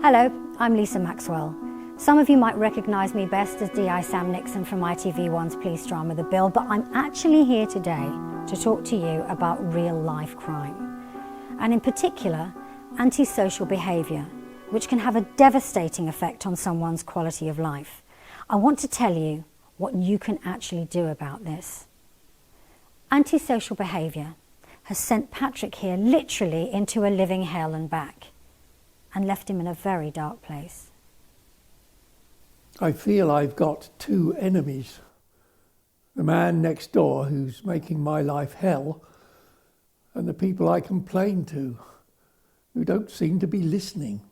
Hello, I'm Lisa Maxwell. Some of you might recognise me best as DI Sam Nixon from ITV1's police drama The Bill, but I'm actually here today to talk to you about real-life crime, and in particular, antisocial behaviour, which can have a devastating effect on someone's quality of life. I want to tell you what you can actually do about this. Antisocial behaviour has sent Patrick here literally into a living hell and back, and left him in a very dark place. I feel I've got two enemies. The man next door who's making my life hell, and the people I complain to who don't seem to be listening.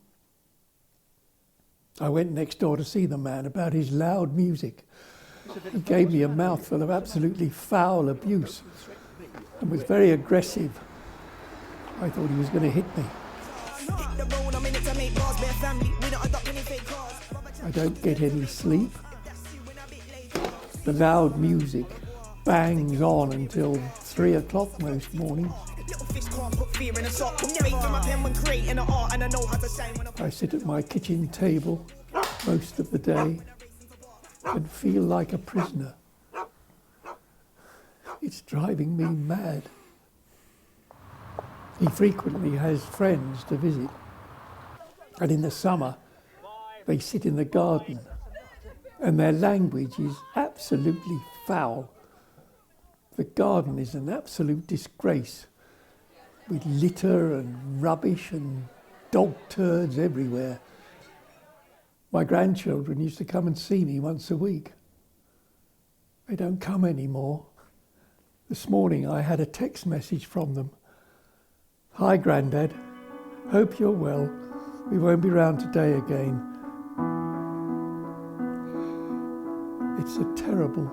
I went next door to see the man about his loud music. He gave me a mouthful of absolutely foul abuse and was very aggressive. I thought he was going to hit me. I don't get any sleep. The loud music bangs on until 3 o'clock most mornings. I sit at my kitchen table most of the day and feel like a prisoner. It's driving me mad. He frequently has friends to visit, and in the summer they sit in the garden, and their language is absolutely foul. The garden is an absolute disgrace, with litter and rubbish and dog turds everywhere. My grandchildren used to come and see me once a week. They don't come anymore. This morning I had a text message from them. "Hi Grandad, hope you're well. We won't be round today again." It's a terrible,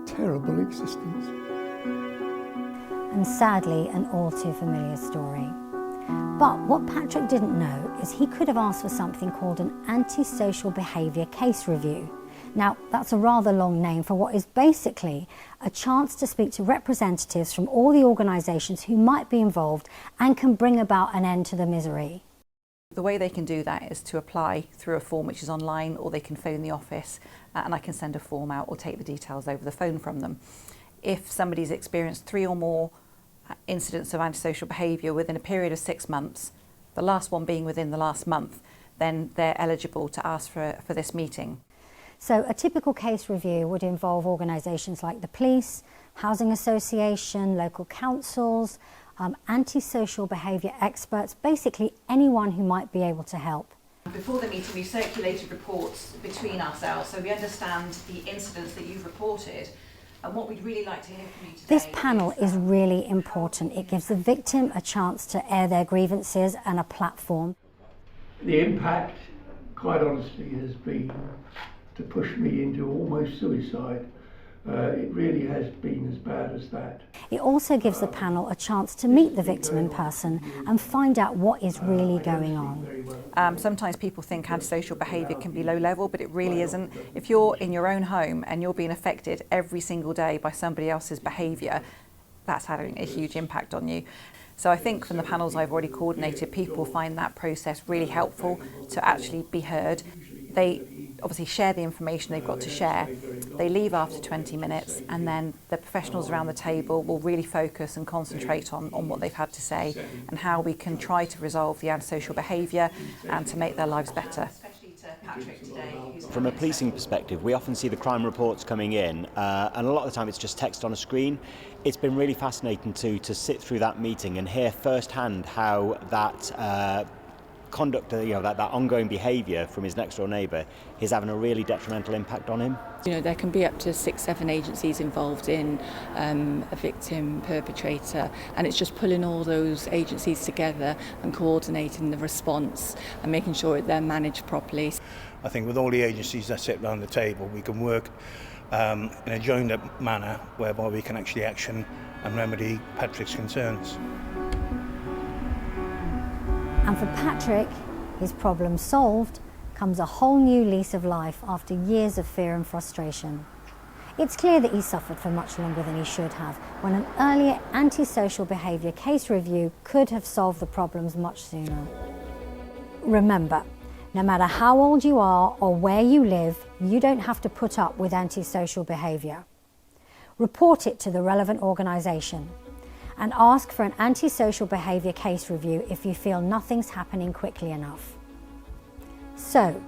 terrible existence. And sadly, an all too familiar story. But what Patrick didn't know is he could have asked for something called an antisocial behaviour case review. Now, that's a rather long name for what is basically a chance to speak to representatives from all the organisations who might be involved and can bring about an end to the misery. The way they can do that is to apply through a form which is online, or they can phone the office and I can send a form out or take the details over the phone from them. If somebody's experienced 3 or more incidents of antisocial behaviour within a period of 6 months, the last one being within the last month, then they're eligible to ask for this meeting. So a typical case review would involve organisations like the police, housing association, local councils, antisocial behaviour experts, basically anyone who might be able to help. Before the meeting, we circulated reports between ourselves, so we understand the incidents that you've reported, and what we'd really like to hear from you today. This panel is really important. It gives the victim a chance to air their grievances and a platform. The impact, quite honestly, has been to push me into almost suicide. It really has been as bad as that. It also gives the panel a chance to meet the victim in person and find out what is really going on. Sometimes people think antisocial behaviour can be low level, but it really isn't. If you're in your own home and you're being affected every single day by somebody else's behaviour, that's having a huge impact on you. So I think from the panels I've already coordinated, people find that process really helpful to actually be heard. They obviously share the information they've got to share. They leave after 20 minutes, and then the professionals around the table will really focus and concentrate on what they've had to say and how we can try to resolve the antisocial behaviour and to make their lives better. From a policing perspective, we often see the crime reports coming in, and a lot of the time it's just text on a screen. It's been really fascinating to sit through that meeting and hear firsthand how that conduct, that ongoing behaviour from his next door neighbour is having a really detrimental impact on him. There can be up to 6-7 agencies involved in a victim perpetrator, and it's just pulling all those agencies together and coordinating the response and making sure they're managed properly. I think with all the agencies that sit around the table, we can work in a joined up manner whereby we can actually action and remedy Patrick's concerns. And for Patrick, his problem solved comes a whole new lease of life after years of fear and frustration. It's clear that he suffered for much longer than he should have, when an earlier antisocial behaviour case review could have solved the problems much sooner. Remember, no matter how old you are or where you live, you don't have to put up with antisocial behaviour. Report it to the relevant organisation and ask for an antisocial behaviour case review if you feel nothing's happening quickly enough. So,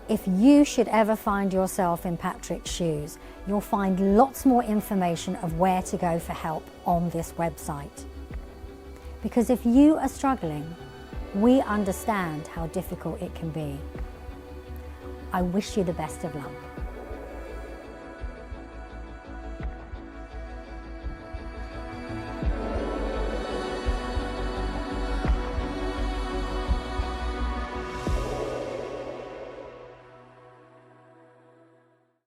if you should ever find yourself in Patrick's shoes, you'll find lots more information of where to go for help on this website. Because if you are struggling, we understand how difficult it can be. I wish you the best of luck.